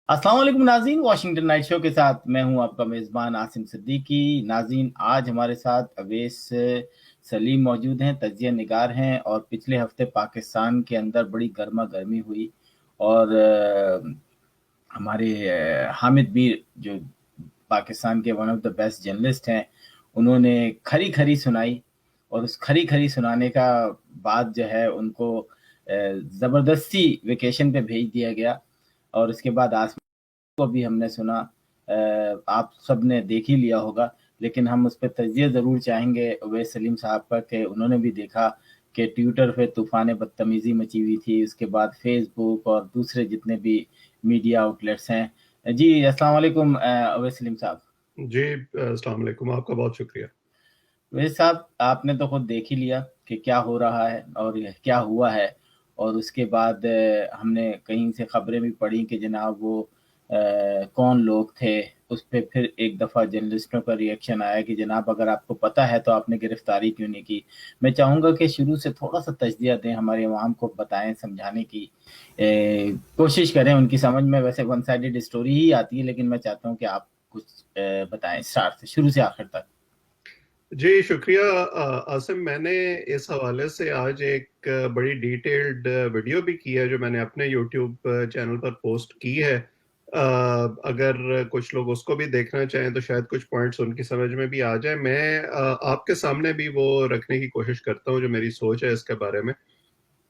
अस्सलाम वालेकुम नाज़रीन, वाशिंगटन नाइट शो के साथ मैं हूं आपका मेज़बान आसिम सिद्दीकी। नाज़रीन, आज हमारे साथ अवैस सलीम मौजूद हैं, तजिया निगार हैं। और पिछले हफ्ते पाकिस्तान के अंदर बड़ी गर्मा गर्मी हुई और हमारे हामिद मीर जो पाकिस्तान के one of the best journalist हैं, उन्होंने खरी खरी सुनाई। और उस खरी खरी सुनाने का बाद जो है उनको ज़बरदस्ती वेकेशन पे भेज दिया गया। और उसके बाद को भी हमने सुना, आप सब ने देख ही लिया होगा, लेकिन हम उस पर तजिया ज़रूर चाहेंगे अवैस सलीम साहब का कि उन्होंने भी देखा कि ट्विटर पे तूफ़ान बदतमीज़ी मची हुई थी। उसके बाद फेसबुक और दूसरे जितने भी मीडिया आउटलेट्स हैं। जी अस्सलाम वालेकुम अवैस सलीम साहब। जी, अस्सलाम वालेकुम। आपका बहुत शुक्रिया। वैसे साहब, आपने तो खुद देख ही लिया कि क्या हो रहा है और क्या हुआ है। और उसके बाद हमने कहीं से खबरें भी पढ़ी कि जनाब वो कौन लोग थे। उस पे फिर एक दफ़ा जर्नलिस्टों का रिएक्शन आया कि जनाब अगर आपको पता है तो आपने गिरफ्तारी क्यों नहीं की। मैं चाहूँगा कि शुरू से थोड़ा सा तजदिया दें, हमारे अवाम को बताएं, समझाने की कोशिश करें। उनकी समझ में वैसे वन साइडेड स्टोरी ही आती है, लेकिन मैं चाहता हूँ कि आप कुछ बताएं स्टार्ट से, शुरू से आखिर तक। जी, शुक्रिया आसिम। मैंने इस हवाले से आज एक बड़ी डिटेल्ड वीडियो भी की है जो मैंने अपने यूट्यूब चैनल पर पोस्ट की है। अगर कुछ लोग उसको भी देखना चाहें तो शायद कुछ पॉइंट्स उनकी समझ में भी आ जाए। मैं आपके सामने भी वो रखने की कोशिश करता हूँ जो मेरी सोच है इसके बारे में।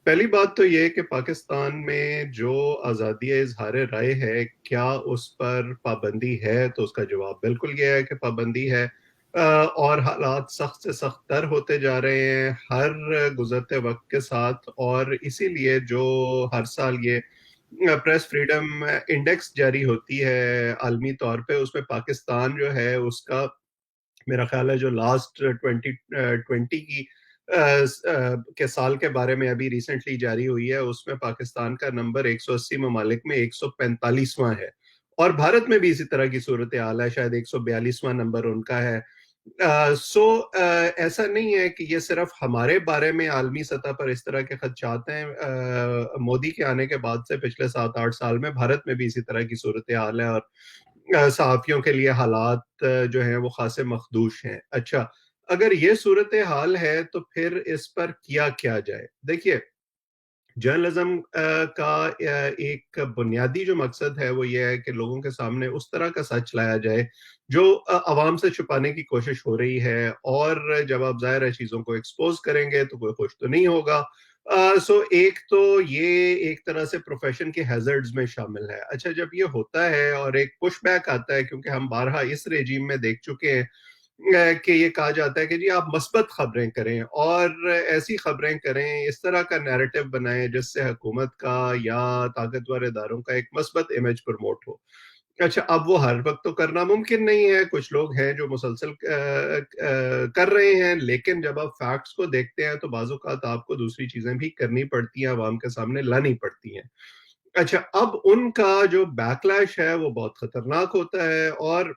पहली बात तो ये है कि पाकिस्तान में जो आज़ादी इज़हार राय है, क्या उस पर पाबंदी है? तो उसका जवाब बिल्कुल ये है कि पाबंदी है। और हालात सख्त से सख्त तर होते जा रहे हैं हर गुजरते वक्त के साथ। और इसीलिए जो हर साल ये प्रेस फ्रीडम इंडेक्स जारी होती है आलमी तौर पे, उसमें पाकिस्तान जो है उसका, मेरा ख्याल है जो लास्ट 2020 की के साल के बारे में अभी रिसेंटली जारी हुई है, उसमें पाकिस्तान का नंबर 180 ममालिक में 145वां है। और भारत में भी इसी तरह की सूरत हाल है, शायद 142वां नंबर उनका है। ऐसा नहीं है कि ये सिर्फ हमारे बारे में आलमी सतह पर इस तरह के खदशात हैं। मोदी के आने के बाद से पिछले 7-8 साल में भारत में भी इसी तरह की सूरत हाल है। और सहाफ़ियों के लिए हालात जो हैं वो खासे मखदूश हैं। अच्छा, अगर ये सूरत हाल है तो फिर इस पर किया क्या जाए? देखिए, जर्नलिज्म का एक बुनियादी जो मकसद है वो ये है कि लोगों के सामने उस तरह का सच लाया जाए जो अवाम से छुपाने की कोशिश हो रही है। और जब आप ज़ाहिर है चीज़ों को एक्सपोज करेंगे तो कोई खुश तो नहीं होगा। एक तो ये एक तरह से प्रोफेशन के हैजर्ड्स में शामिल है। अच्छा, जब ये होता है और एक पुश बैक आता है, क्योंकि हम बारहा इस रेजिम में देख चुके हैं कि ये कहा जाता है कि जी आप मस्बत खबरें करें और ऐसी खबरें करें, इस तरह का नैरेटिव बनाएं जिससे हुकूमत का या ताकतवर इदारों का एक मस्बत इमेज प्रमोट हो। अच्छा, अब वो हर वक्त तो करना मुमकिन नहीं है। कुछ लोग हैं जो मुसलसल कर रहे हैं, लेकिन जब आप फैक्ट्स को देखते हैं तो बाज़-औक़ात आपको दूसरी चीजें भी करनी पड़ती हैं, आवाम के सामने लानी पड़ती हैं। अच्छा, अब उनका जो बैकलैश है वो बहुत खतरनाक होता है। और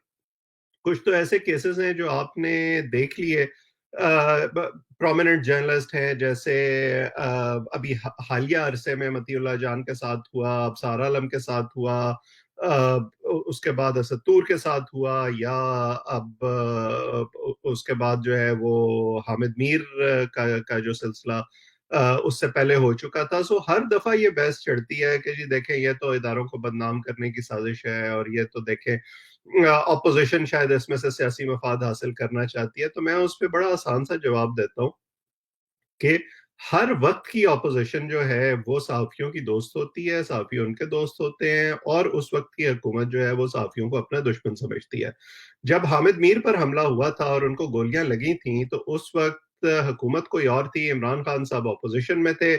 कुछ तो ऐसे केसेस हैं जो आपने देख लिए। प्रोमिनेंट जर्नलिस्ट हैं, जैसे अभी हालिया अरसे में मतीउल्लाह जान के साथ हुआ, अबसार आलम के साथ हुआ, उसके बाद असदूर के साथ हुआ, या अब उसके बाद जो है वो हामिद मीर का जो सिलसिला उससे पहले हो चुका था। सो हर दफा ये बहस चढ़ती है कि जी देखें ये तो इदारों को बदनाम करने की साजिश है, और ये तो देखें अपोजिशन शायद इसमें से सियासी मफाद हासिल करना चाहती है। तो मैं उस पर बड़ा आसान सा जवाब देता हूँ कि हर वक्त की अपोजिशन जो है वो सहाफ़ियों की दोस्त होती है, सहाफ़ी उनके दोस्त होते हैं, और उस वक्त की हुकूमत जो है वो सहाफ़ियों को अपना दुश्मन समझती है। जब हामिद मीर पर हमला हुआ था और उनको गोलियां लगी थीं तो उस वक्त हुकूमत कोई और थी, इमरान खान साहब अपोजिशन में थे।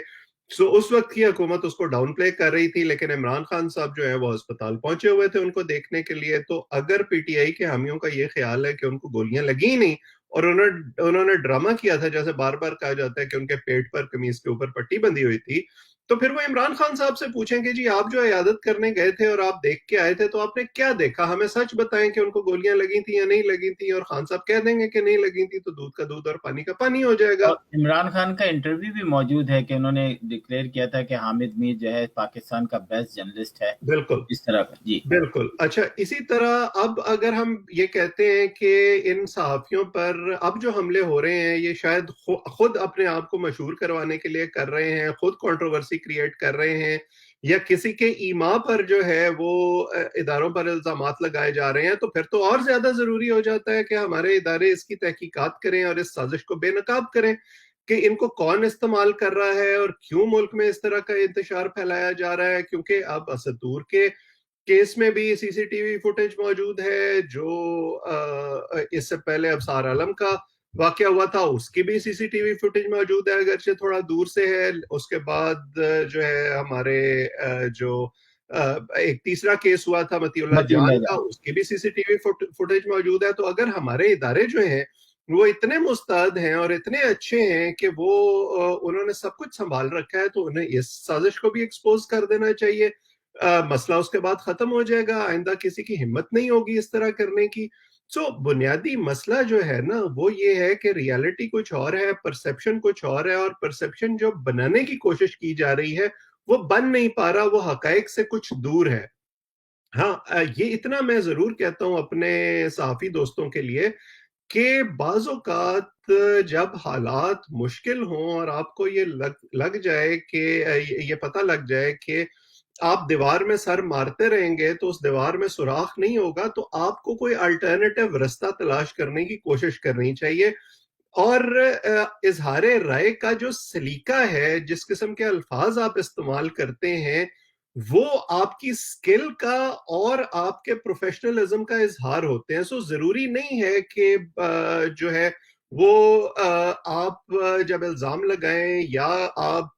सो उस वक्त की हुकूमत उसको डाउन प्ले कर रही थी, लेकिन इमरान खान साहब जो है वो अस्पताल पहुंचे हुए थे उनको देखने के लिए। तो अगर पीटीआई के हामियों का ये ख्याल है कि उनको गोलियां लगी ही नहीं और उन्होंने उन्होंने ड्रामा किया था, जैसे बार बार कहा जाता है कि उनके पेट पर कमीज के ऊपर पट्टी बंधी हुई थी, تو پھر وہ عمران خان صاحب سے پوچھیں کہ جی آپ جو عیادت کرنے گئے تھے اور آپ دیکھ کے آئے تھے تو آپ نے کیا دیکھا, ہمیں سچ بتائیں کہ ان کو گولیاں لگی تھیں یا نہیں لگی تھیں, اور خان صاحب کہہ دیں گے کہ نہیں لگی تھیں تو دودھ کا دودھ اور پانی کا پانی ہو جائے گا. اور عمران خان کا انٹرویو بھی موجود ہے کہ انہوں نے ڈکلیئر کیا تھا کہ حامد میر جو ہے پاکستان کا بیسٹ جرنلسٹ ہے, بالکل اس طرح کا. جی بالکل. اچھا, اسی طرح اب اگر ہم یہ کہتے ہیں کہ ان صحافیوں پر اب جو حملے ہو رہے ہیں یہ شاید خود اپنے آپ کو مشہور کروانے کے لیے کر رہے ہیں, خود کنٹروورسی کریٹ کر رہے ہیں, یا کسی کے ایما پر جو ہے وہ اداروں پر الزامات لگائے جا رہے ہیں, تو پھر تو اور زیادہ ضروری ہو جاتا ہے کہ ہمارے ادارے اس کی تحقیقات کریں اور اس سازش کو بے نقاب کریں کہ ان کو کون استعمال کر رہا ہے اور کیوں ملک میں اس طرح کا انتشار پھیلایا جا رہا ہے. کیونکہ اب اسدور کے کیس میں بھی سی سی ٹی وی فوٹیج موجود ہے, جو اس سے پہلے ابصار عالم کا واقعہ ہوا تھا اس کی بھی سی سی ٹی وی فوٹیج موجود ہے, اگرچہ تھوڑا دور سے ہے. اس کے بعد جو ہے ہمارے جو ایک تیسرا کیس ہوا تھا مطیع اللہ مطیع اللہ جان کا, جان. اس کی بھی سی سی ٹی وی فوٹیج موجود ہے. تو اگر ہمارے ادارے جو ہیں وہ اتنے مستعد ہیں اور اتنے اچھے ہیں کہ وہ انہوں نے سب کچھ سنبھال رکھا ہے, تو انہیں اس سازش کو بھی ایکسپوز کر دینا چاہیے. مسئلہ اس کے بعد ختم ہو جائے گا, آئندہ کسی کی ہمت نہیں ہوگی اس طرح کرنے کی. بنیادی مسئلہ جو ہے نا وہ یہ ہے کہ ریالٹی کچھ اور ہے, پرسپشن کچھ اور ہے, اور پرسپشن جو بنانے کی کوشش کی جا رہی ہے وہ بن نہیں پا رہا, وہ حقائق سے کچھ دور ہے. ہاں, یہ اتنا میں ضرور کہتا ہوں اپنے صحافی دوستوں کے لیے کہ بعض اوقات جب حالات مشکل ہوں اور آپ کو یہ لگ جائے کہ یہ پتہ لگ جائے کہ آپ دیوار میں سر مارتے رہیں گے تو اس دیوار میں سوراخ نہیں ہوگا, تو آپ کو کوئی الٹرنیٹیو رستہ تلاش کرنے کی کوشش کرنی چاہیے. اور اظہار رائے کا جو سلیقہ ہے, جس قسم کے الفاظ آپ استعمال کرتے ہیں, وہ آپ کی سکل کا اور آپ کے پروفیشنلزم کا اظہار ہوتے ہیں. ضروری نہیں ہے کہ جو ہے وہ آپ جب الزام لگائیں یا آپ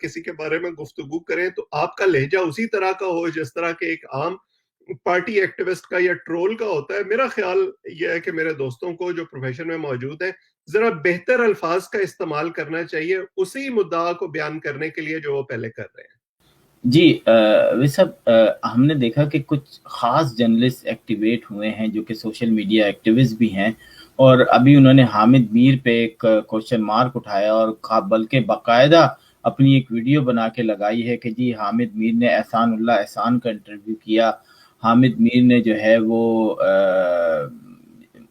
کسی کے بارے میں گفتگو کریں تو آپ کا لہجہ اسی طرح کا ہو جس طرح کے ایک عام پارٹی ایکٹیوسٹ کا یا ٹرول کا ہوتا ہے. میرا خیال یہ ہے کہ میرے دوستوں کو جو پروفیشن میں موجود ہیں ذرا بہتر الفاظ کا استعمال کرنا چاہیے اسی مدعا کو بیان کرنے کے لیے جو وہ پہلے کر رہے ہیں. جی صاحب, ہم نے دیکھا کہ کچھ خاص جرنلسٹ ایکٹیویٹ ہوئے ہیں جو کہ سوشل میڈیا ایکٹیوسٹ بھی ہیں, اور ابھی انہوں نے حامد میر پہ ایک کوشچن مارک اٹھایا اور بلکہ باقاعدہ اپنی ایک ویڈیو بنا کے لگائی ہے کہ جی حامد میر نے احسان اللہ احسان کا انٹرویو کیا, حامد میر نے جو ہے وہ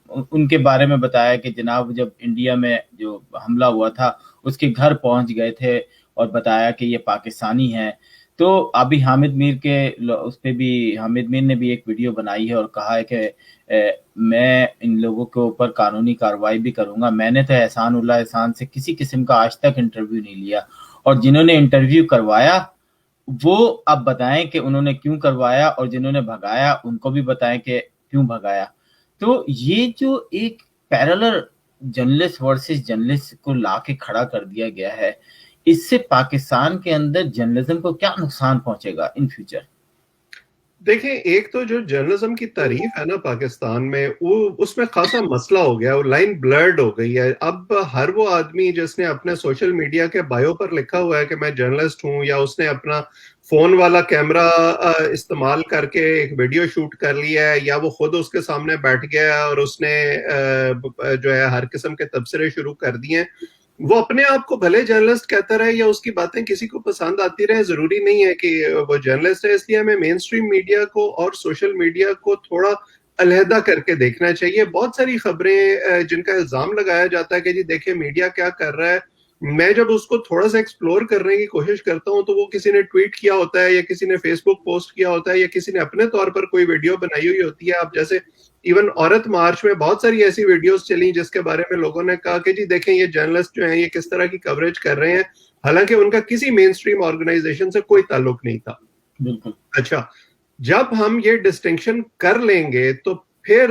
ان کے بارے میں بتایا کہ جناب جب انڈیا میں جو حملہ ہوا تھا اس کے گھر پہنچ گئے تھے اور بتایا کہ یہ پاکستانی ہیں. تو ابھی حامد میر کے اس پہ بھی حامد میر نے بھی ایک ویڈیو بنائی ہے اور کہا ہے کہ میں ان لوگوں کے اوپر قانونی کارروائی بھی کروں گا, میں نے تو احسان اللہ احسان سے کسی قسم کا آج تک انٹرویو نہیں لیا, اور جنہوں نے انٹرویو کروایا وہ اب بتائیں کہ انہوں نے کیوں کروایا, اور جنہوں نے بھگایا ان کو بھی بتائیں کہ کیوں بھگایا. تو یہ جو ایک پیرلر جرنلسٹ ورسز جرنلسٹ کو لا کے کھڑا کر دیا گیا ہے, اس سے پاکستان کے اندر جرنلزم کو کیا نقصان پہنچے گا ان فیوچر؟ دیکھیں, ایک تو جو جرنلزم کی تعریف ہے نا پاکستان میں, وہ اس میں خاصا مسئلہ ہو گیا, وہ لائن بلرڈ ہو گئی ہے. اب ہر وہ آدمی جس نے اپنے سوشل میڈیا کے بایو پر لکھا ہوا ہے کہ میں جرنلسٹ ہوں, یا اس نے اپنا فون والا کیمرہ استعمال کر کے ایک ویڈیو شوٹ کر لیا ہے, یا وہ خود اس کے سامنے بیٹھ گیا اور اس نے جو ہے ہر قسم کے تبصرے شروع کر دیے, وہ اپنے آپ کو بھلے جرنلسٹ کہتا رہے یا اس کی باتیں کسی کو پسند آتی رہے, ضروری نہیں ہے کہ وہ جرنلسٹ ہے. اس لیے ہمیں مین سٹریم میڈیا کو اور سوشل میڈیا کو تھوڑا علیحدہ کر کے دیکھنا چاہیے. بہت ساری خبریں جن کا الزام لگایا جاتا ہے کہ جی دیکھیں میڈیا کیا کر رہا ہے, میں جب اس کو تھوڑا سا ایکسپلور کرنے کی کوشش کرتا ہوں تو وہ کسی نے ٹویٹ کیا ہوتا ہے, یا کسی نے فیس بک پوسٹ کیا ہوتا ہے, یا کسی نے اپنے طور پر کوئی ویڈیو بنائی ہوئی ہوتی ہے. اب جیسے ایون عورت مارچ میں بہت ساری ایسی ویڈیوز چلی جس کے بارے میں لوگوں نے کہا کہ جی دیکھیں یہ جرنلسٹ جو ہیں یہ کس طرح کی کوریج کر رہے ہیں, حالانکہ ان کا کسی مین سٹریم آرگنائزیشن سے کوئی تعلق نہیں تھا. بالکل. اچھا, جب ہم یہ ڈسٹنکشن کر لیں گے تو پھر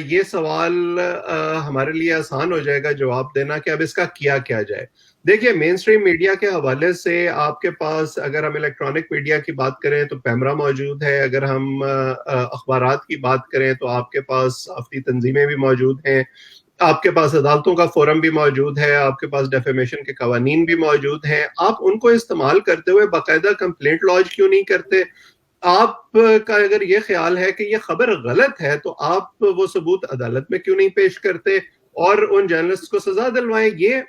یہ سوال ہمارے لیے آسان ہو جائے گا جواب دینا کہ اب اس کا کیا جائے. دیکھیے, مین سٹریم میڈیا کے حوالے سے آپ کے پاس اگر ہم الیکٹرانک میڈیا کی بات کریں تو پیمرا موجود ہے, اگر ہم اخبارات کی بات کریں تو آپ کے پاس صحافتی تنظیمیں بھی موجود ہیں, آپ کے پاس عدالتوں کا فورم بھی موجود ہے, آپ کے پاس ڈیفیمیشن کے قوانین بھی موجود ہیں, آپ ان کو استعمال کرتے ہوئے باقاعدہ کمپلینٹ لانچ کیوں نہیں کرتے؟ آپ کا اگر یہ خیال ہے کہ یہ خبر غلط ہے تو آپ وہ ثبوت عدالت میں کیوں نہیں پیش کرتے اور ان جرنلسٹ کو سزا دلوائیں؟ یہ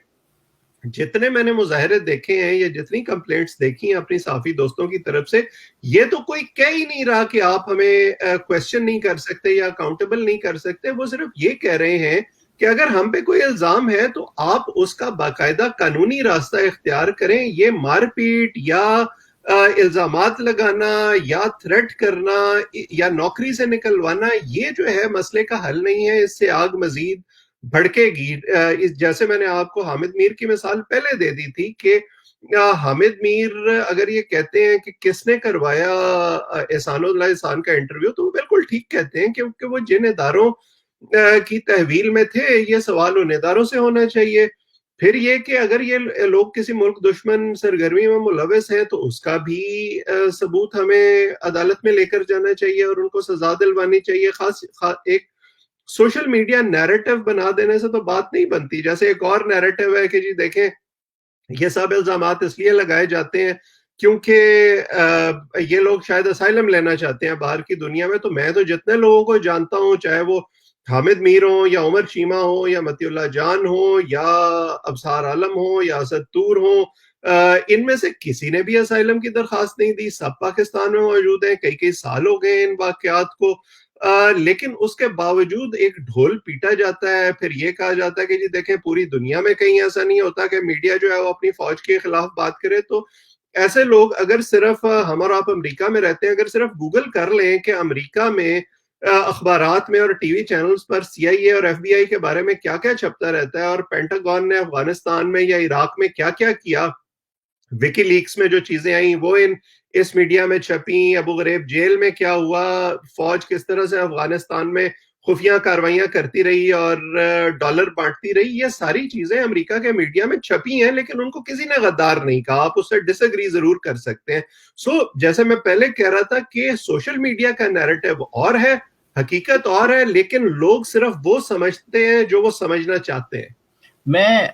جتنے میں نے مظاہرے دیکھے ہیں یا جتنی کمپلینٹس دیکھی ہیں اپنی صحافی دوستوں کی طرف سے, یہ تو کوئی کہہ ہی نہیں رہا کہ آپ ہمیں کویسچن نہیں کر سکتے یا اکاؤنٹیبل نہیں کر سکتے. وہ صرف یہ کہہ رہے ہیں کہ اگر ہم پہ کوئی الزام ہے تو آپ اس کا باقاعدہ قانونی راستہ اختیار کریں. یہ مار پیٹ یا الزامات لگانا یا تھریٹ کرنا یا نوکری سے نکلوانا, یہ جو ہے مسئلے کا حل نہیں ہے. اس سے آگ مزید بھڑکے گی. جیسے میں نے آپ کو حامد میر کی مثال پہلے دے دی تھی کہ حامد میر اگر یہ کہتے ہیں کہ کس نے کروایا احسان اللہ احسان کا انٹرویو, تو وہ بالکل ٹھیک کہتے ہیں, کیونکہ وہ جن اداروں کی تحویل میں تھے یہ سوال ان اداروں سے ہونا چاہیے. پھر یہ کہ اگر یہ لوگ کسی ملک دشمن سرگرمی میں ملوث ہیں تو اس کا بھی ثبوت ہمیں عدالت میں لے کر جانا چاہیے اور ان کو سزا دلوانی چاہیے. خاص ایک سوشل میڈیا نیریٹو بنا دینے سے تو بات نہیں بنتی. جیسے ایک اور نیریٹو ہے کہ جی دیکھیں یہ سب الزامات اس لیے لگائے جاتے ہیں کیونکہ یہ لوگ شاید اسائلم لینا چاہتے ہیں باہر کی دنیا میں. تو میں تو جتنے لوگوں کو جانتا ہوں, چاہے وہ حامد میر ہوں یا عمر چیمہ ہو یا متی اللہ جان ہو یا ابصار عالم ہو یا اسد طور ہو, ان میں سے کسی نے بھی اسائلم کی درخواست نہیں دی. سب پاکستان میں موجود ہیں, کئی سال ہو گئے ان واقعات کو, لیکن اس کے باوجود ایک ڈھول پیٹا جاتا ہے. پھر یہ کہا جاتا ہے کہ جی دیکھیں پوری دنیا میں کہیں ایسا نہیں ہوتا کہ میڈیا جو ہے وہ اپنی فوج کے خلاف بات کرے. تو ایسے لوگ اگر صرف ہم اور آپ امریکہ میں رہتے ہیں, اگر صرف گوگل کر لیں کہ امریکہ میں اخبارات میں اور ٹی وی چینلز پر سی آئی اے اور ایف بی آئی کے بارے میں کیا کیا چھپتا رہتا ہے, اور پینٹاگون نے افغانستان میں یا عراق میں کیا کیا کیا, وکی لیکس میں جو چیزیں آئیں وہ اس میڈیا میں چھپیں, ابو غریب جیل میں کیا ہوا, فوج کس طرح سے افغانستان میں خفیہ کاروائیاں کرتی رہی اور ڈالر بانٹتی رہی, یہ ساری چیزیں امریکہ کے میڈیا میں چھپی ہیں, لیکن ان کو کسی نے غدار نہیں کہا. آپ اس سے ڈس ایگری ضرور کر سکتے ہیں. جیسے میں پہلے کہہ رہا تھا کہ سوشل میڈیا کا نیریٹو اور ہے, حقیقت اور ہے, لیکن لوگ صرف وہ سمجھتے ہیں جو وہ سمجھنا چاہتے ہیں. میں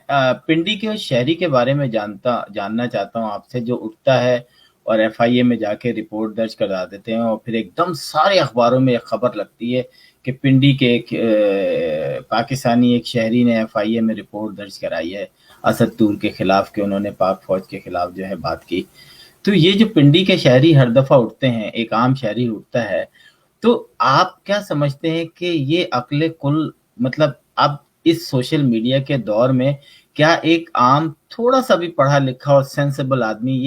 پنڈی کے شہری کے بارے میں جاننا چاہتا ہوں آپ سے, جو اٹھتا ہے اور ایف آئی اے میں جا کے رپورٹ درج کرا دیتے ہیں اور پھر ایک دم سارے اخباروں میں ایک خبر لگتی ہے کہ پنڈی کے ایک پاکستانی ایک شہری نے ایف آئی اے میں رپورٹ درج کرائی ہے اسد طور کے خلاف کہ انہوں نے پاک فوج کے خلاف جو ہے بات کی. تو یہ جو پنڈی کے شہری ہر دفعہ اٹھتے ہیں, ایک عام شہری اٹھتا ہے, تو آپ کیا سمجھتے ہیں کہ یہ عقل کل, مطلب اب اس سوشل میڈیا کے دور میں کیا ایک عام تھوڑا سا بھی پڑھا لکھا اور سینسیبل آدمی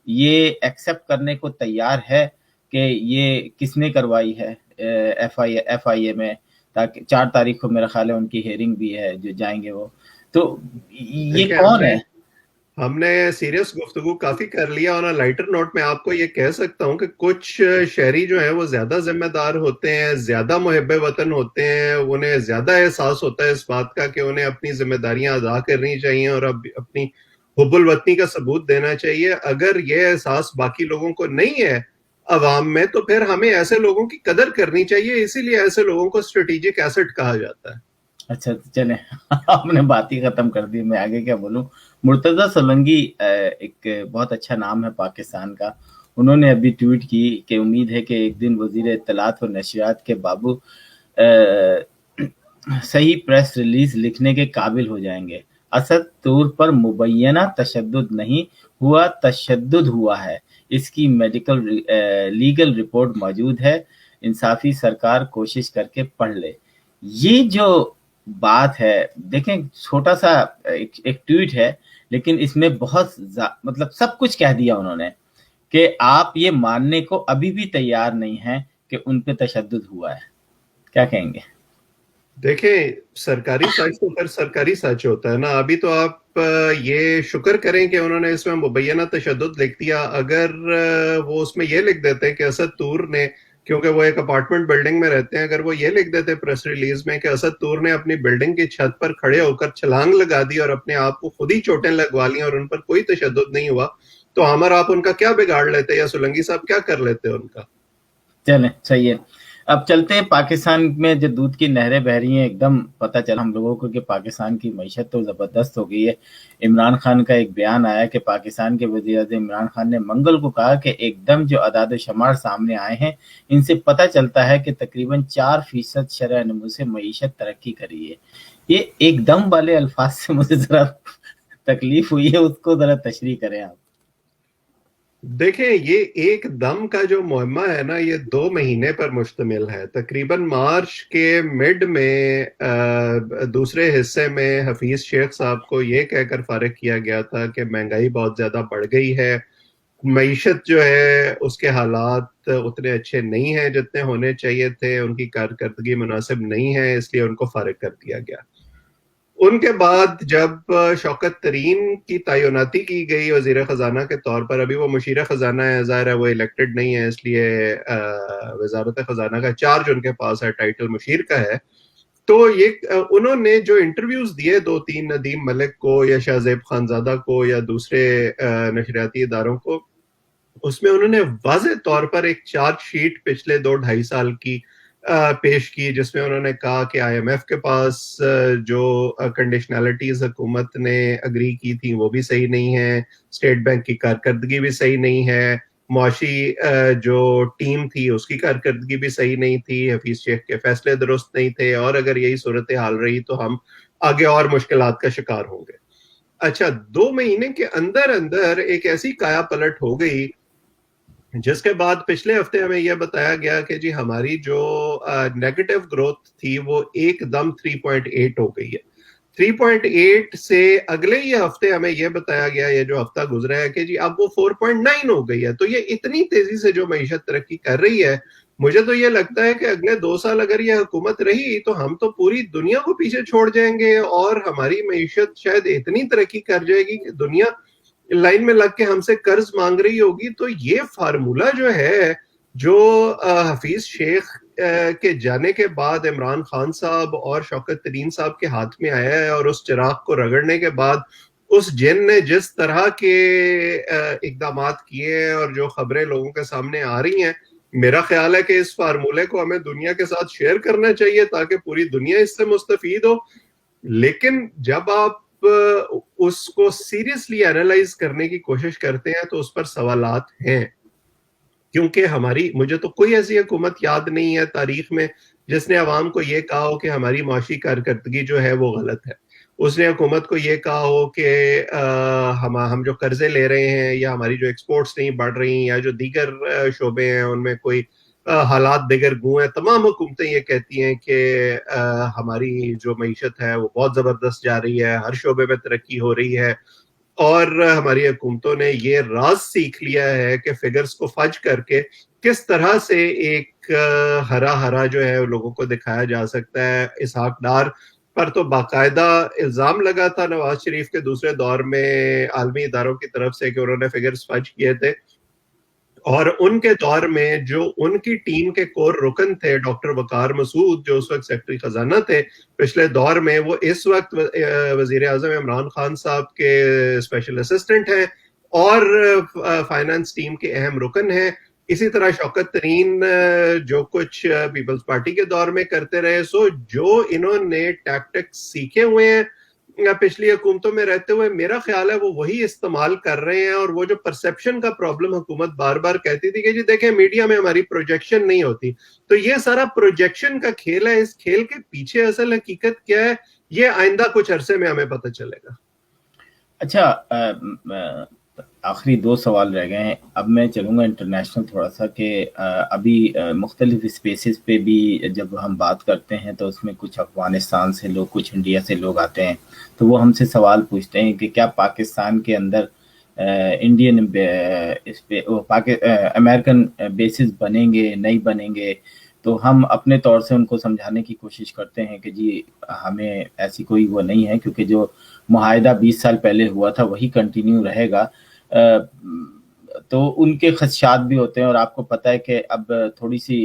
یہ ایکسپٹ کرنے کو تیار ہے کہ یہ کس نے کروائی ہے ایف آئی اے میں, تاکہ 4 تاریخ کو میرا خیال ہے ان کی ہیئرنگ بھی ہے جو جائیں گے وہ, تو یہ کون ہے؟ ہم نے سیریس گفتگو کافی کر لیا, اور لائٹر نوٹ میں آپ کو یہ کہہ سکتا ہوں کہ کچھ شہری جو ہیں وہ زیادہ ذمہ دار ہوتے ہیں, زیادہ محب وطن ہوتے ہیں, انہیں زیادہ احساس ہوتا ہے اس بات کا کہ انہیں اپنی ذمہ داریاں ادا کرنی چاہیے اور اپنی حب الوطنی کا ثبوت دینا چاہیے. اگر یہ احساس باقی لوگوں کو نہیں ہے عوام میں, تو پھر ہمیں ایسے لوگوں کی قدر کرنی چاہیے. اسی لیے ایسے لوگوں کو اسٹریٹجک ایسٹ کہا جاتا ہے. اچھا چلیں, آپ نے بات ہی ختم کر دی, میں آگے کیا بولوں. مرتضی سولنگی ایک بہت اچھا نام ہے پاکستان کا, انہوں نے ابھی ٹویٹ کی کہ امید ہے کہ ایک دن وزیر اطلاعات و نشریات کے بابو صحیح پریس ریلیز لکھنے کے قابل ہو جائیں گے. اسد طور پر مبینہ تشدد نہیں ہوا, تشدد ہوا ہے, اس کی لیگل رپورٹ موجود ہے, انصافی سرکار کوشش کر کے پڑھ لے. یہ جو بات ہے, دیکھیں چھوٹا سا ایک ٹویٹ ہے, لیکن اس میں بہت مطلب سب کچھ کہہ دیا انہوں نے کہ آپ یہ ماننے کو ابھی بھی تیار نہیں ہیں کہ ان پہ تشدد ہوا ہے. کیا کہیں گے؟ دیکھیں سرکاری سچ تو پھر سرکاری سچ ہوتا ہے نا. ابھی تو آپ یہ شکر کریں کہ انہوں نے اس میں مبینہ تشدد لکھ دیا. اگر وہ اس میں یہ لکھ دیتے کہ اسد طور نے, کیونکہ وہ ایک اپارٹمنٹ بلڈنگ میں رہتے ہیں, اگر وہ یہ لکھ دیتے پریس ریلیز میں کہ اسد طور نے اپنی بلڈنگ کی چھت پر کھڑے ہو کر چھلانگ لگا دی اور اپنے آپ کو خود ہی چوٹیں لگوا لی اور ان پر کوئی تشدد نہیں ہوا, تو ہم اور آپ ان کا کیا بگاڑ لیتے, یا سولنگی صاحب کیا کر لیتے ان کا. چلیں صحیح ہے. अब चलते हैं पाकिस्तान में जो दूध की नहरें बह रही हैं, एकदम पता चला हम लोगों को कि पाकिस्तान की मईशत तो ज़बरदस्त हो गई है। इमरान खान का एक बयान आया कि पाकिस्तान के वज़ीर-ए-आज़म इमरान खान ने मंगल को कहा कि एकदम जो अदाद-ओ-शुमार सामने आए हैं, इनसे पता चलता है कि तकरीबन 4% शरह नमू से मईशत तरक्की करी है। ये एकदम वाले अल्फाज से मुझे ज़रा तकलीफ हुई है, उसको ज़रा तशरीह करें आप। देखें, ये एक दम का जो मुहम्मा है ना, ये 2 महीने पर मुश्तमिल है। तकरीबन मार्च के मिड में दूसरे हिस्से में हफीज शेख साहब को ये कहकर फारिग किया गया था कि महंगाई बहुत ज्यादा बढ़ गई है, मईशत जो है उसके हालात उतने अच्छे नहीं हैं जितने होने चाहिए थे, उनकी कारकर्दगी मुनासिब नहीं है, इसलिए उनको फारिग कर दिया गया। उनके बाद जब शौकत तरीन की तैनाती की गई वजीर खजाना के तौर पर, अभी वो मुशीर खजाना है, ज़ाहिर है वो इलेक्टेड नहीं है, इसलिए वजारत खजाना का चार्ज उनके पास है, टाइटल मुशीर का है। तो ये उन्होंने जो इंटरव्यूज दिए 2-3 नदीम मलिक को या शाहजेब खानजादा को या दूसरे नशरियाती इदारों को, उसमें उन्होंने वाज़ेह तौर पर एक चार्ज शीट पिछले 2-2.5 साल की पेश की, जिसमें उन्होंने कहा कि IMF के पास जो कंडीशनैलिटीज हुकूमत ने अग्री की थी वो भी सही नहीं है, स्टेट बैंक की कारकर्दगी भी सही नहीं है, मुआशी जो टीम थी उसकी कारकर्दगी भी सही नहीं थी, हफीज शेख के फैसले दुरुस्त नहीं थे, और अगर यही सूरत हाल रही तो हम आगे और मुश्किलात का शिकार होंगे। अच्छा, 2 महीने के अंदर अंदर एक ऐसी काया पलट हो गई, जिसके बाद पिछले हफ्ते हमें यह बताया गया कि जी हमारी जो नेगेटिव ग्रोथ थी वो एकदम 3.8 हो गई है। 3.8 से अगले ही हफ्ते हमें यह बताया गया, ये जो हफ्ता गुजरा है, कि जी अब वो 4.9 हो गई है। तो ये इतनी तेजी से जो मईशत तरक्की कर रही है, मुझे तो ये लगता है कि अगले 2 साल अगर ये हुकूमत रही तो हम तो पूरी दुनिया को पीछे छोड़ जाएंगे, और हमारी मईशत शायद इतनी तरक्की कर जाएगी कि दुनिया लाइन में लग के हमसे कर्ज मांग रही होगी। तो ये फार्मूला जो है, जो हफीज शेख के जाने के बाद इमरान खान साहब और शौकत तरीन साहब के हाथ में आया है, और उस चिराग को रगड़ने के बाद उस जिन ने जिस तरह के इकदामात किए हैं और जो खबरें लोगों के सामने आ रही हैं, मेरा ख्याल है कि इस फार्मूले को हमें दुनिया के साथ शेयर करना चाहिए ताकि पूरी दुनिया इससे मुस्तफीद हो। लेकिन जब आप उसको सीरियसली एनालाइज करने की कोशिश करते हैं तो उस पर सवालात हैं, क्योंकि हमारी, मुझे तो कोई ऐसी हुकूमत याद नहीं है तारीख में जिसने अवाम को ये कहा हो कि हमारी माशी कारकर्दगी जो है वो गलत है। उसने हुकूमत को ये कहा हो कि हम जो कर्जे ले रहे हैं, या हमारी जो एक्सपोर्ट्स नहीं बढ़ रही, या जो दीगर शोबे हैं उनमें कोई हालात दिगर गु हैं, तमाम हुकूमतें ये कहती हैं कि हमारी जो मईशत है वो बहुत ज़बरदस्त जा रही है, हर शोबे में तरक्की हो रही है। और हमारी हुकूमतों ने ये राज सीख लिया है कि फिगर्स को फज करके किस तरह से एक हरा हरा जो है लोगों को दिखाया जा सकता है। इसहाक डार पर तो बाकायदा इल्जाम लगा था नवाज शरीफ के दूसरे दौर में आलमी इदारों की तरफ से कि उन्होंने फिगर्स फज किए थे, और उनके दौर में जो उनकी टीम के कोर रुकन थे डॉक्टर वकार मसूद, जो उस वक्त सेक्रेटरी खजाना थे पिछले दौर में, वो इस वक्त वजीर आजम इमरान खान साहब के स्पेशल असिस्टेंट हैं और फाइनेंस टीम के अहम रुकन हैं। इसी तरह शौकत तरीन जो कुछ पीपल्स पार्टी के दौर में करते रहे, सो जो इन्होंने टैक्टिक्स सीखे हुए हैं पिछली हुकूमतों में रहते हुए, मेरा ख्याल है वो वही इस्तेमाल कर रहे हैं। और वो जो परसेप्शन का प्रॉब्लम हुकूमत बार बार कहती थी कि जी देखें मीडिया में हमारी प्रोजेक्शन नहीं होती, तो ये सारा प्रोजेक्शन का खेल है। इस खेल के पीछे असल हकीकत क्या है, ये आइंदा कुछ अरसे में हमें पता चलेगा। अच्छा, आखिरी 2 सवाल रह गए हैं। अब मैं चलूँगा इंटरनेशनल थोड़ा सा, कि अभी मुख्तलिफ स्पेसेस पे भी जब हम बात करते हैं तो उसमें कुछ अफ़गानिस्तान से लोग, कुछ इंडिया से लोग आते हैं, तो वो हमसे सवाल पूछते हैं कि क्या पाकिस्तान के अंदर इंडियन इस पे अमेरिकन बेसिस बनेंगे, नहीं बनेंगे। तो हम अपने तौर से उनको समझाने की कोशिश करते हैं कि जी हमें ऐसी कोई वो नहीं है, क्योंकि जो मुआहिदा 20 साल पहले हुआ था वही कंटिन्यू रहेगा। तो उनके खदशात भी होते हैं, और आपको पता है कि अब थोड़ी सी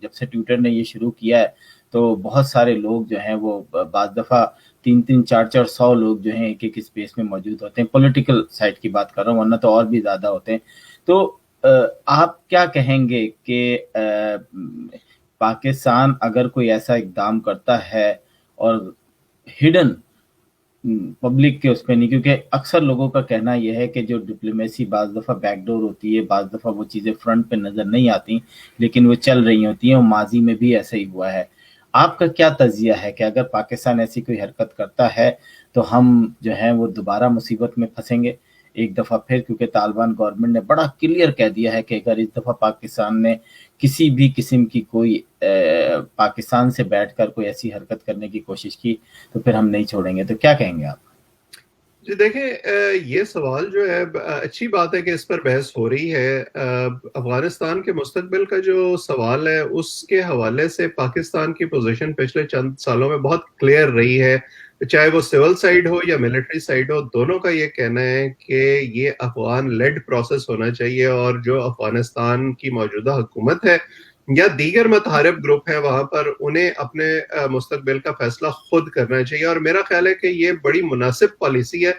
जब से ट्विटर ने ये शुरू किया है तो बहुत सारे लोग जो हैं वो बाज़ दफ़ा 3-3, 4-4 100 लोग जो हैं एक-एक स्पेस में मौजूद होते हैं। पॉलिटिकल साइड की बात कर रहा हूँ, वरना तो और भी ज़्यादा होते हैं। तो आप क्या कहेंगे कि पाकिस्तान अगर कोई ऐसा इकदाम करता है और हिडन पब्लिक के उस पर नहीं, क्योंकि अक्सर लोगों का कहना यह है कि जो डिप्लोमेसी बाज़ दफ़ा बैकडोर होती है, बाज़ दफ़ा वो चीज़ें फ्रंट पे नज़र नहीं आती लेकिन वो चल रही होती हैं, और माजी में भी ऐसा ही हुआ है। आपका क्या तजिया है कि अगर पाकिस्तान ऐसी कोई हरकत करता है तो हम जो है वो दोबारा मुसीबत में फंसेंगे एक दफ़ा फिर, क्योंकि तालिबान गवर्नमेंट ने बड़ा क्लियर कह दिया है कि अगर इस दफ़ा पाकिस्तान ने किसी भी किस्म की कोई पाकिस्तान से बैठकर कोई ऐसी हरकत करने की कोशिश की तो फिर हम नहीं छोड़ेंगे। तो क्या कहेंगे आप? जी देखें, ये सवाल जो है अच्छी बात है कि इस पर बहस हो रही है। अफगानिस्तान के मुस्तकबिल का जो सवाल है उसके हवाले से पाकिस्तान की पोजीशन पिछले चंद सालों में बहुत क्लियर रही है, चाहे वो सिविल साइड हो या मिलिट्री साइड हो, दोनों का ये कहना है कि ये अफगान लेड प्रोसेस होना चाहिए और जो अफगानिस्तान की मौजूदा हुकूमत है या दीगर मतहारिब ग्रुप है वहां पर उन्हें अपने मुस्तकबिल का फैसला खुद करना चाहिए। और मेरा ख्याल है कि ये बड़ी मुनासिब पॉलिसी है,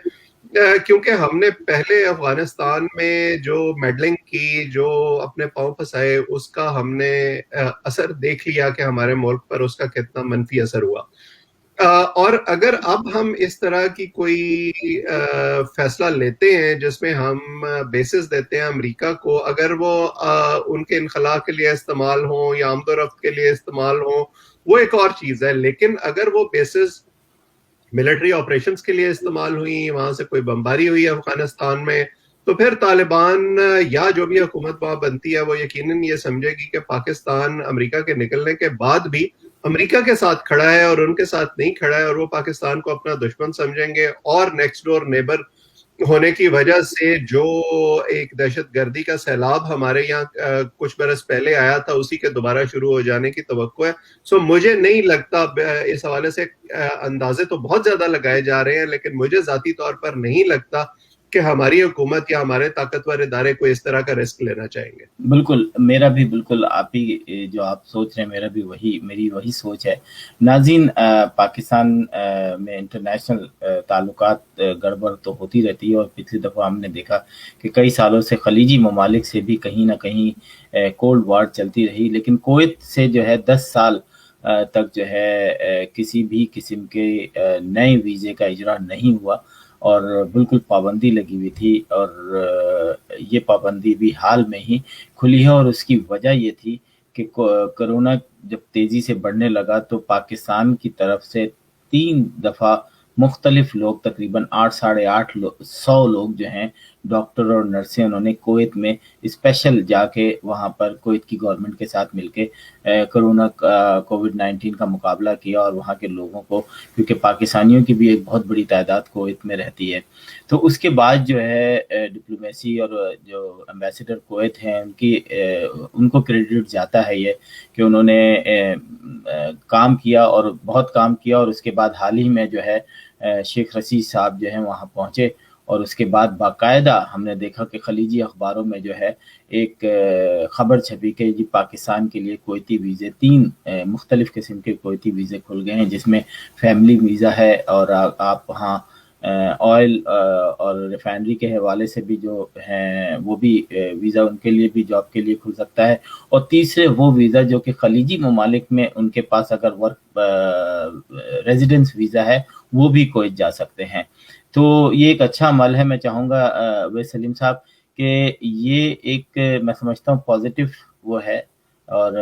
क्योंकि हमने पहले अफगानिस्तान में जो मेडलिंग की, जो अपने पांव फंसाए, उसका हमने असर देख लिया कि हमारे मुल्क पर उसका कितना मनफी असर हुआ। और अगर अब हम इस तरह की कोई फैसला लेते हैं जिसमें हम बेसिस देते हैं अमेरिका को, अगर वो उनके इनखला के लिए इस्तेमाल हो या आमदोरफ्त के लिए इस्तेमाल हो, वो एक और चीज है। लेकिन अगर वो बेसिस मिलिट्री ऑपरेशंस के लिए इस्तेमाल हुई, वहां से कोई बमबारी हुई अफगानिस्तान में, तो फिर तालिबान या जो भी हुकूमत वहां बनती है वो यकीनन ये समझेगी कि पाकिस्तान अमेरिका के निकलने के बाद भी अमेरिका के साथ खड़ा है और उनके साथ नहीं खड़ा है, और वो पाकिस्तान को अपना दुश्मन समझेंगे। और नेक्स्ट डोर नेबर होने की वजह से जो एक दहशतगर्दी का सैलाब हमारे यहाँ कुछ बरस पहले आया था, उसी के दोबारा शुरू हो जाने की तवक्को है। सो मुझे नहीं लगता, इस हवाले से अंदाजे तो बहुत ज्यादा लगाए जा रहे हैं, लेकिन मुझे जाती तौर पर नहीं लगता कि हमारी हुकूमत या हमारे ताकतवर इदारे को इस तरह का रिस्क लेना चाहेंगे। बिल्कुल, मेरा भी बिल्कुल आप ही जो आप सोच रहे हैं मेरा भी मेरी वही सोच है। नाज़रीन, पाकिस्तान में इंटरनेशनल ताल्लुकात गड़बड़ तो होती रहती है, और पिछली दफ़ा हमने देखा कि कई सालों से खलीजी ममालिक से भी कहीं न कहीं कोल्ड वॉर चलती रही, लेकिन कुवैत से जो है 10 साल तक जो है किसी भी किस्म के नए वीज़े का इजरा नहीं हुआ और बिल्कुल पाबंदी लगी हुई थी, और ये पाबंदी भी हाल में ही खुली है। और उसकी वजह ये थी कि कोरोना जब तेज़ी से बढ़ने लगा तो पाकिस्तान की तरफ से 3 दफ़ा मुख्तलिफ लोग, तकरीबन 8 साढ़े 8 100 लोग जो हैं डॉक्टर और नर्सें, उन्होंने कुवैत में स्पेशल जाके वहाँ पर कुवैत की गवर्नमेंट के साथ मिलके कोरोना कोविड-19 का मुकाबला किया, और वहाँ के लोगों को, क्योंकि पाकिस्तानियों की भी एक बहुत बड़ी तादाद कुवैत में रहती है, तो उसके बाद जो है डिप्लोमेसी और जो एम्बेसडर कुवैत हैं उनको क्रेडिट जाता है ये कि उन्होंने काम किया और बहुत काम किया। और उसके बाद हाल ही में जो है शेख रशीद साहब जो हैं वहाँ पहुँचे, और उसके बाद बाकायदा हमने देखा कि खलीजी अखबारों में जो है एक खबर छपी कि जी पाकिस्तान के लिए कुवैती वीज़े 3 मुख्तलिफ किस्म के कुवैती वीज़े खुल गए हैं, जिसमें फैमिली वीज़ा है, और आप वहाँ ऑयल और रिफाइनरी के हवाले से भी जो हैं वो भी वीज़ा उनके लिए भी जॉब के लिए खुल सकता है। और तीसरे वो वीज़ा जो कि खलीजी ममालिक में उनके पास अगर वर्क रेजिडेंस वीज़ा है वो भी कुवैत जा सकते हैं। तो ये एक अच्छा अमल है। मैं चाहूँगा अवैस सलीम साहब कि ये एक मैं समझता हूँ पॉजिटिव वो है, और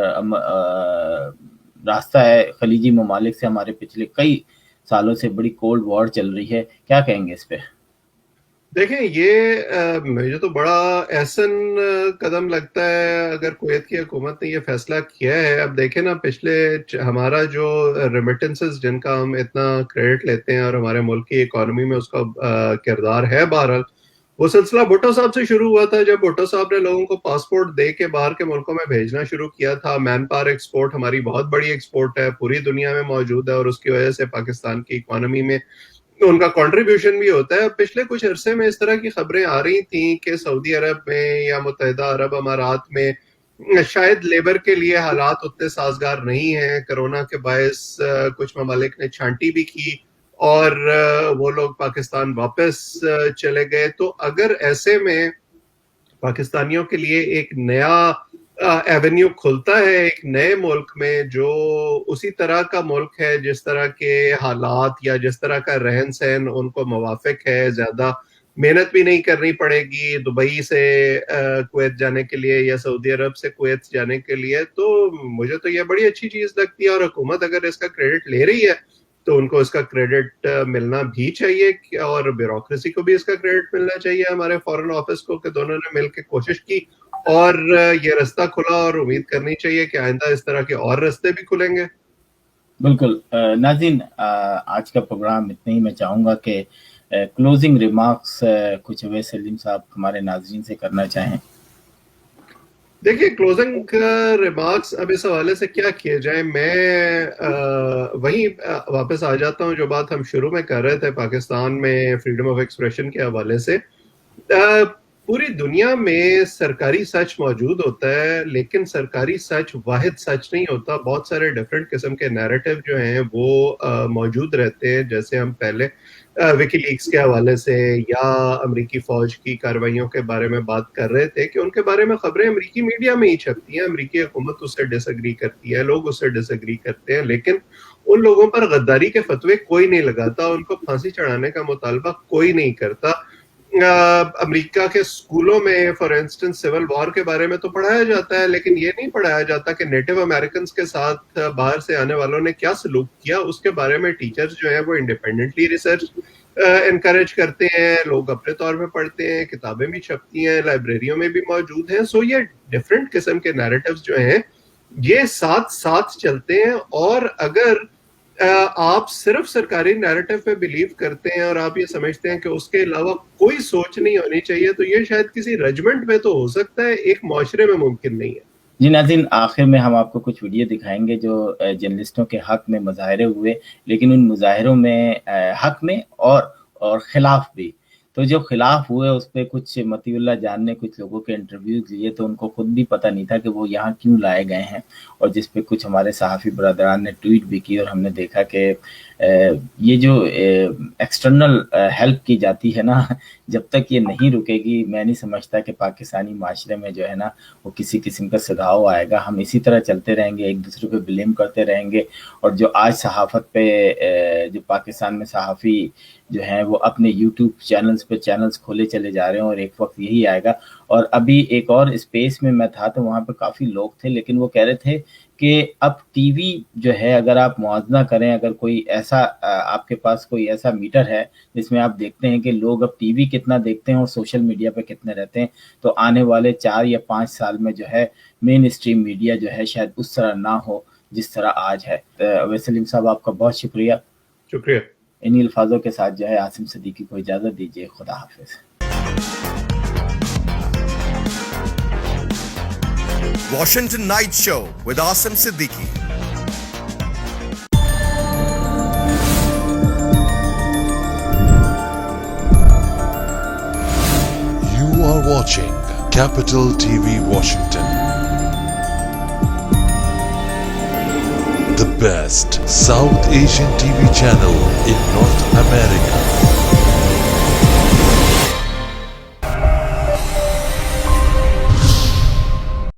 रास्ता है खलीजी ममालिक से। हमारे पिछले कई सालों से बड़ी कोल्ड वॉर चल रही है, क्या कहेंगे इस पे? देखें, ये मुझे तो बड़ा एहसन कदम लगता है अगर कुवैत की हुकूमत ने ये फैसला किया है। अब देखें ना, पिछले हमारा जो रेमिटेंसेस जिनका हम इतना क्रेडिट लेते हैं और हमारे मुल्क की इकोनॉमी में उसका किरदार है, बहरहाल वो सिलसिला भुट्टो साहब से शुरू हुआ था, जब भुट्टो साहब ने लोगों को पासपोर्ट दे के बाहर के मुल्कों में भेजना शुरू किया था। मैन पावर एक्सपोर्ट हमारी बहुत बड़ी एक्सपोर्ट है, पूरी दुनिया में मौजूद है, और उसकी वजह से पाकिस्तान की इकोनॉमी में उनका कंट्रीब्यूशन भी होता है। पिछले कुछ अरसे में इस तरह की खबरें आ रही थी कि सऊदी अरब में या मुत्तहिदा अरब अमारात में शायद लेबर के लिए हालात उतने साजगार नहीं हैं। कोरोना के बायस कुछ ममालिक ने छांटी भी की और वो लोग पाकिस्तान वापस चले गए। तो अगर ऐसे में पाकिस्तानियों के लिए एक नया ایونیو کھلتا ہے ایک نئے ملک میں جو اسی طرح کا ملک ہے جس طرح کے حالات یا جس طرح کا رہن سہن ان کو موافق ہے، زیادہ محنت بھی نہیں کرنی پڑے گی دبئی سے کویت جانے کے لیے یا سعودی عرب سے کویت جانے کے لیے، تو مجھے تو یہ بڑی اچھی چیز لگتی ہے، اور حکومت اگر اس کا کریڈٹ لے رہی ہے تو ان کو اس کا کریڈٹ ملنا بھی چاہیے، اور بیوروکریسی کو بھی اس کا کریڈٹ ملنا چاہیے، ہمارے فارن آفس کو، کہ دونوں نے مل کے کوشش کی اور یہ رستہ کھلا، اور امید کرنی چاہیے کہ آئندہ اس طرح کے اور رستے بھی کھلیں گے۔ بالکل ناظرین، آج کا پروگرام اتنے ہی میں چاہوں گا کہ کلوزنگ ریمارکس کچھ اویس سلیم صاحب ہمارے ناظرین سے کرنا چاہیں۔ دیکھیے کلوزنگ ریمارکس اب اس حوالے سے کیا کیے جائیں، میں وہیں واپس آ جاتا ہوں جو بات ہم شروع میں کر رہے تھے پاکستان میں فریڈم آف ایکسپریشن کے حوالے سے۔ پوری دنیا میں سرکاری سچ موجود ہوتا ہے، لیکن سرکاری سچ واحد سچ نہیں ہوتا، بہت سارے ڈیفرنٹ قسم کے نیریٹو جو ہیں وہ موجود رہتے ہیں، جیسے ہم پہلے وکی لیکس کے حوالے سے یا امریکی فوج کی کارروائیوں کے بارے میں بات کر رہے تھے کہ ان کے بارے میں خبریں امریکی میڈیا میں ہی چھپتی ہیں، امریکی حکومت اس سے ڈس ایگری کرتی ہے، لوگ اس سے ڈس ایگری کرتے ہیں، لیکن ان لوگوں پر غداری کے فتوے کوئی نہیں لگاتا، ان کو پھانسی چڑھانے کا مطالبہ کوئی نہیں کرتا۔ امریکہ کے اسکولوں میں فار انسٹنس سول وار کے بارے میں تو پڑھایا جاتا ہے، لیکن یہ نہیں پڑھایا جاتا کہ نیٹو امریکنز کے ساتھ باہر سے آنے والوں نے کیا سلوک کیا، اس کے بارے میں ٹیچرز جو ہیں وہ انڈیپینڈنٹلی ریسرچ انکریج کرتے ہیں، لوگ اپنے طور پہ پڑھتے ہیں، کتابیں بھی چھپتی ہیں، لائبریریوں میں بھی موجود ہیں۔ سو یہ ڈفرینٹ قسم کے نیریٹوز جو ہیں یہ ساتھ ساتھ چلتے ہیں، اور اگر آپ صرف سرکاری نیریٹو پہ بلیو کرتے ہیں اور آپ یہ سمجھتے ہیں کہ اس کے علاوہ کوئی سوچ نہیں ہونی چاہیے، تو یہ شاید کسی رجمنٹ میں تو ہو سکتا ہے، ایک معاشرے میں ممکن نہیں ہے۔ جی ناظرین، آخر میں ہم آپ کو کچھ ویڈیو دکھائیں گے جو جرنلسٹوں کے حق میں مظاہرے ہوئے، لیکن ان مظاہروں میں حق میں اور خلاف بھی، تو جو خلاف ہوئے اس پہ کچھ مطیع اللہ جان نے کچھ لوگوں کے انٹرویوز لیے، تو ان کو خود بھی پتہ نہیں تھا کہ وہ یہاں کیوں لائے گئے ہیں، اور جس پہ کچھ ہمارے صحافی برادران نے ٹویٹ بھی کی، اور ہم نے دیکھا کہ یہ جو ایکسٹرنل ہیلپ کی جاتی ہے نا، جب تک یہ نہیں رکے گی میں نہیں سمجھتا کہ پاکستانی معاشرے میں جو ہے نا وہ کسی قسم کا سدھاؤ آئے گا۔ ہم اسی طرح چلتے رہیں گے، ایک دوسرے پہ بلیم کرتے رہیں گے، اور جو آج صحافت پہ جو پاکستان میں صحافی جو ہیں وہ اپنے یوٹیوب چینلز پہ چینلز کھولے چلے جا رہے ہیں، اور ایک وقت یہی آئے گا۔ اور ابھی ایک اور اسپیس میں تھا تو وہاں پہ کافی لوگ تھے، لیکن وہ کہہ رہے تھے کہ اب ٹی وی جو ہے اگر آپ موازنہ کریں، اگر کوئی ایسا آپ کے پاس کوئی ایسا میٹر ہے جس میں آپ دیکھتے ہیں کہ لوگ اب ٹی وی کتنا دیکھتے ہیں اور سوشل میڈیا پہ کتنے رہتے ہیں، تو آنے والے 4 یا 5 سال میں جو ہے مین اسٹریم میڈیا جو ہے شاید اس طرح نہ ہو جس طرح آج ہے۔ اویس سلیم صاحب آپ کا بہت شکریہ۔ شکریہ۔ انہی الفاظوں کے ساتھ جو ہے عاصم صدیقی کو اجازت دیجیے، خدا حافظ۔ Washington Night Show with Asim Siddiqui. You are watching Capital TV Washington, the best South Asian TV channel in North America.